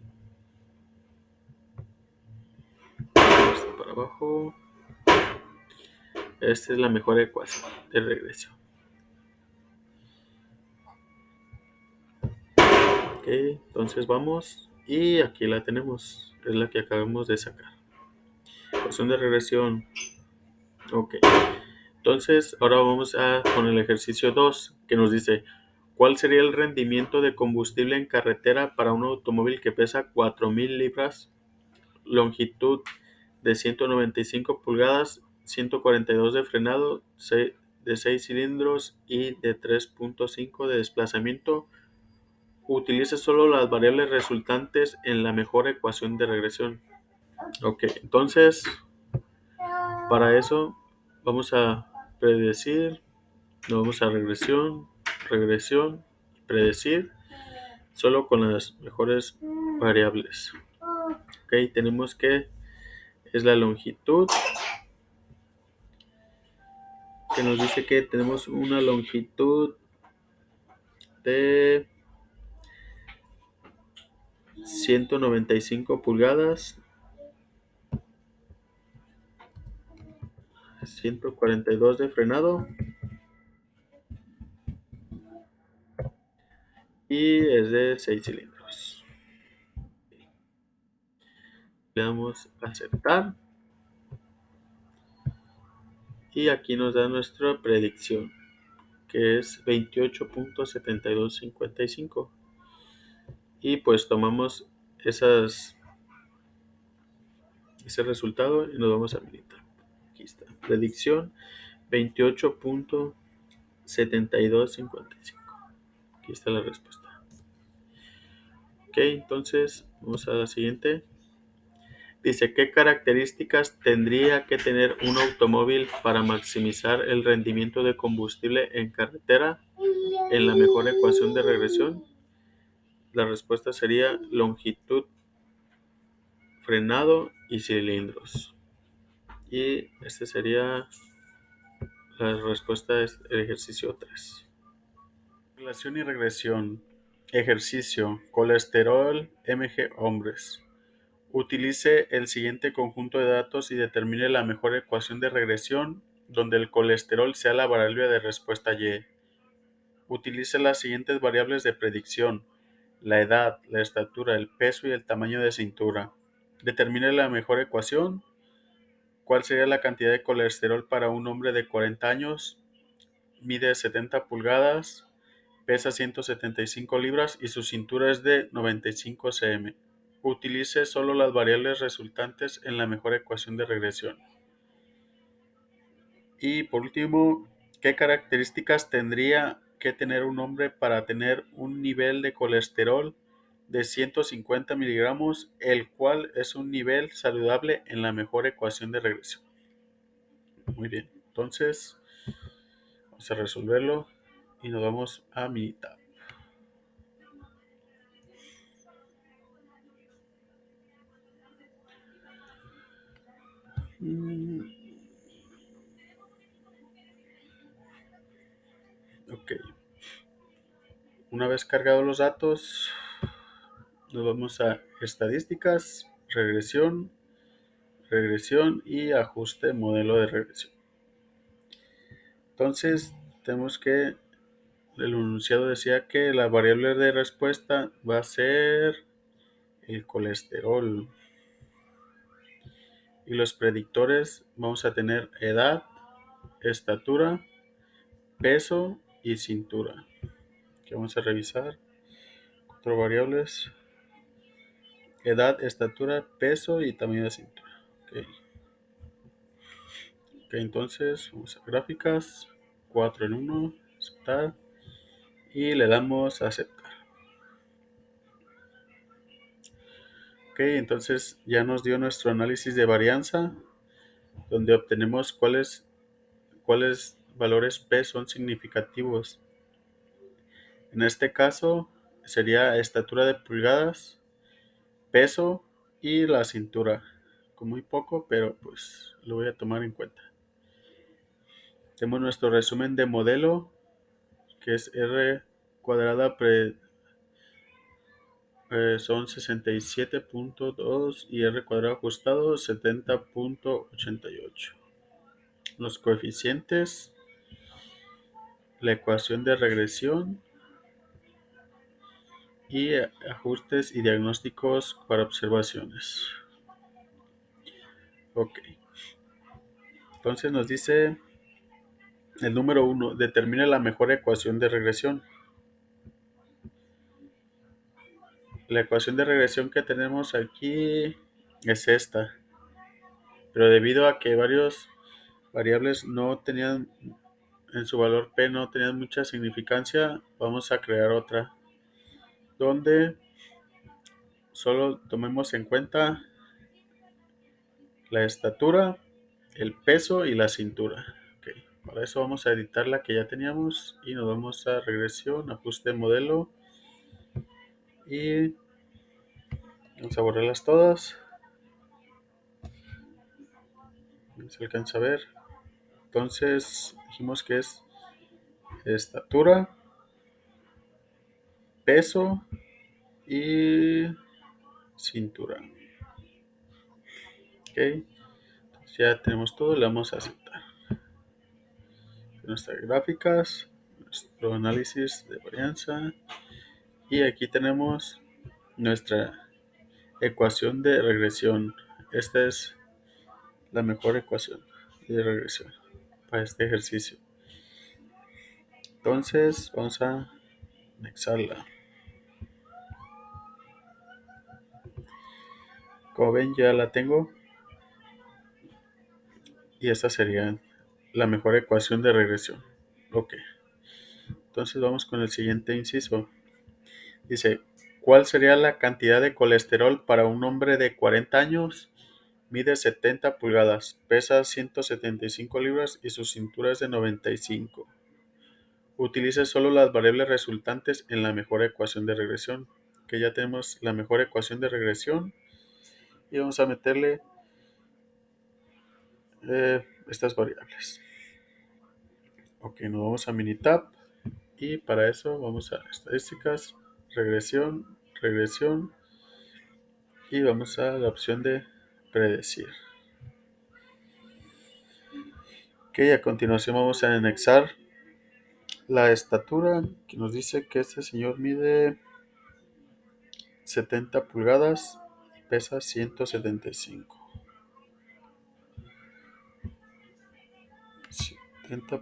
esto para abajo. Esta es la mejor ecuación de regresión. Ok, entonces vamos y aquí la tenemos. Es la que acabamos de sacar. Ecuación de regresión. Ok. Entonces, ahora vamos con el ejercicio 2, que nos dice, ¿cuál sería el rendimiento de combustible en carretera para un automóvil que pesa 4,000 libras, longitud de 195 pulgadas, 142 de frenado, de 6 cilindros y de 3.5 de desplazamiento? Utilice solo las variables resultantes en la mejor ecuación de regresión. Ok, entonces, para eso vamos a predecir, nos vamos a regresión, predecir, solo con las mejores variables. Ok, tenemos que es la longitud, que nos dice que tenemos una longitud de 195 pulgadas, 142 de frenado y es de 6 cilindros. Le damos a aceptar y aquí nos da nuestra predicción, que es 28.7255, y pues tomamos ese resultado y nos vamos a militar. Aquí está, predicción 28.7255. Aquí está la respuesta. Ok, entonces vamos a la siguiente. Dice, ¿qué características tendría que tener un automóvil para maximizar el rendimiento de combustible en carretera en la mejor ecuación de regresión? La respuesta sería longitud, frenado y cilindros. Y esta sería la respuesta es el ejercicio 3. Relación y regresión. Ejercicio. Colesterol MG hombres. Utilice el siguiente conjunto de datos y determine la mejor ecuación de regresión donde el colesterol sea la variable de respuesta Y. Utilice las siguientes variables de predicción: la edad, la estatura, el peso y el tamaño de cintura. Determine la mejor ecuación. ¿Cuál sería la cantidad de colesterol para un hombre de 40 años? Mide 70 pulgadas, pesa 175 libras y su cintura es de 95 cm. Utilice solo las variables resultantes en la mejor ecuación de regresión. Y por último, ¿qué características tendría que tener un hombre para tener un nivel de colesterol de 150 miligramos, el cual es un nivel saludable en la mejor ecuación de regresión? Muy bien, entonces vamos a resolverlo y nos vamos a mitad. Ok, una vez cargados los datos, nos vamos a estadísticas, regresión, regresión y ajuste modelo de regresión. Entonces, tenemos que, el enunciado decía que la variable de respuesta va a ser el colesterol. Y los predictores vamos a tener edad, estatura, peso y cintura. Que vamos a revisar. 4 variables: edad, estatura, peso y tamaño de cintura. Ok, entonces vamos a gráficas, 4 en 1, aceptar, y le damos a aceptar. Ok, entonces ya nos dio nuestro análisis de varianza, donde obtenemos cuáles valores P son significativos. En este caso sería estatura de pulgadas, peso y la cintura. Con muy poco, pero pues lo voy a tomar en cuenta. Tenemos nuestro resumen de modelo, que es R cuadrada son 67.2 y R cuadrado ajustado 70.88. Los coeficientes, la ecuación de regresión y ajustes y diagnósticos para observaciones. Ok. Entonces nos dice el número 1, determine la mejor ecuación de regresión. La ecuación de regresión que tenemos aquí es esta, pero debido a que varios variables no tenían en su valor P no tenían mucha significancia, vamos a crear otra donde solo tomemos en cuenta la estatura, el peso y la cintura. Okay. Para eso vamos a editar la que ya teníamos y nos vamos a regresión, ajuste de modelo y vamos a borrarlas todas. No se alcanza a ver. Entonces dijimos que es estatura, peso y cintura. Ok, entonces ya tenemos todo, le vamos a aceptar. Nuestras gráficas, nuestro análisis de varianza y aquí tenemos nuestra ecuación de regresión. Esta es la mejor ecuación de regresión para este ejercicio. Entonces vamos a anexarla. Como ven, ya la tengo y esta sería la mejor ecuación de regresión. Ok, entonces vamos con el siguiente inciso. Dice, ¿cuál sería la cantidad de colesterol para un hombre de 40 años? Mide 70 pulgadas, pesa 175 libras y su cintura es de 95. Utilice solo las variables resultantes en la mejor ecuación de regresión. Que ya tenemos la mejor ecuación de regresión y vamos a meterle estas variables. Ok, nos vamos a Minitab y para eso vamos a estadísticas, regresión, regresión y vamos a la opción de predecir. Ok, a continuación vamos a anexar la estatura que nos dice que este señor mide 70 pulgadas y pesa 175. 70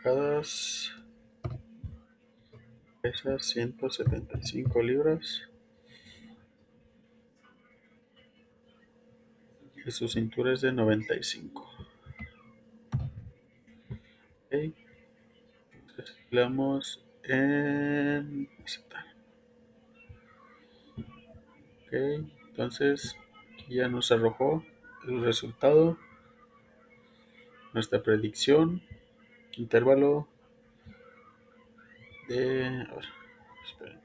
pulgadas, pesa 175 libras y su cintura es de 95. Ok, entonces le damos en aceptar. Ok, entonces aquí ya nos arrojó el resultado, nuestra predicción, intervalo de... A ver, esperen.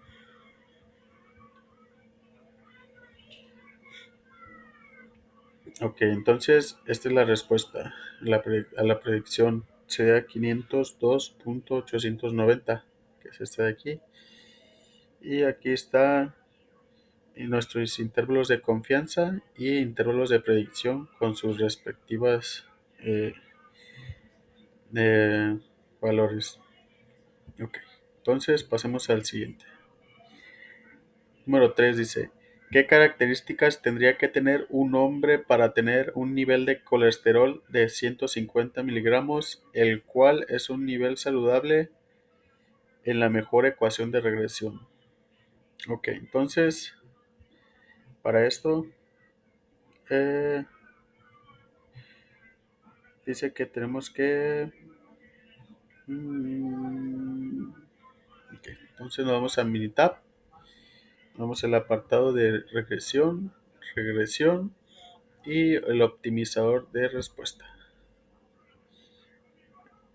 Ok, entonces esta es la respuesta a la predicción. Sería 502.890, que es este de aquí. Y aquí está nuestros intervalos de confianza y intervalos de predicción con sus respectivas eh, valores. Ok, entonces pasemos al siguiente. Número 3 dice, ¿qué características tendría que tener un hombre para tener un nivel de colesterol de 150 miligramos, el cual es un nivel saludable en la mejor ecuación de regresión? Ok, entonces, para esto, eh, dice que tenemos que... ok, entonces nos vamos a Minitab, vamos al apartado de regresión, regresión y el optimizador de respuesta.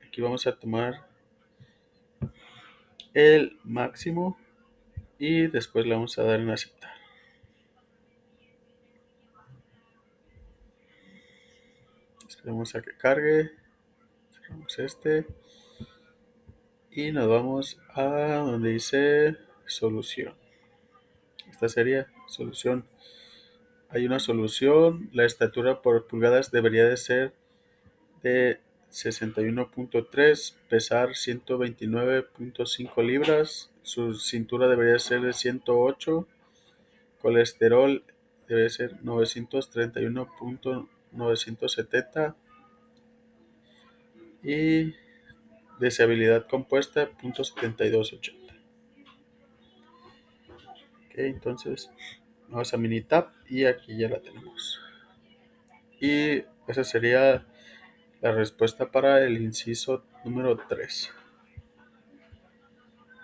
Aquí vamos a tomar el máximo y después le vamos a dar en aceptar. Esperemos a que cargue, cerramos este y nos vamos a donde dice solución. Esta sería solución. Hay una solución, la estatura por pulgadas debería de ser de 61.3, pesar 129.5 libras, su cintura debería ser de 108, colesterol debe ser 931.970 y deseabilidad compuesta .7280. Ok, entonces vamos a Minitab y aquí ya la tenemos. Y esa sería la respuesta para el inciso número 3.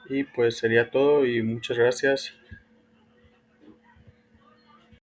Y pues sería todo y muchas gracias.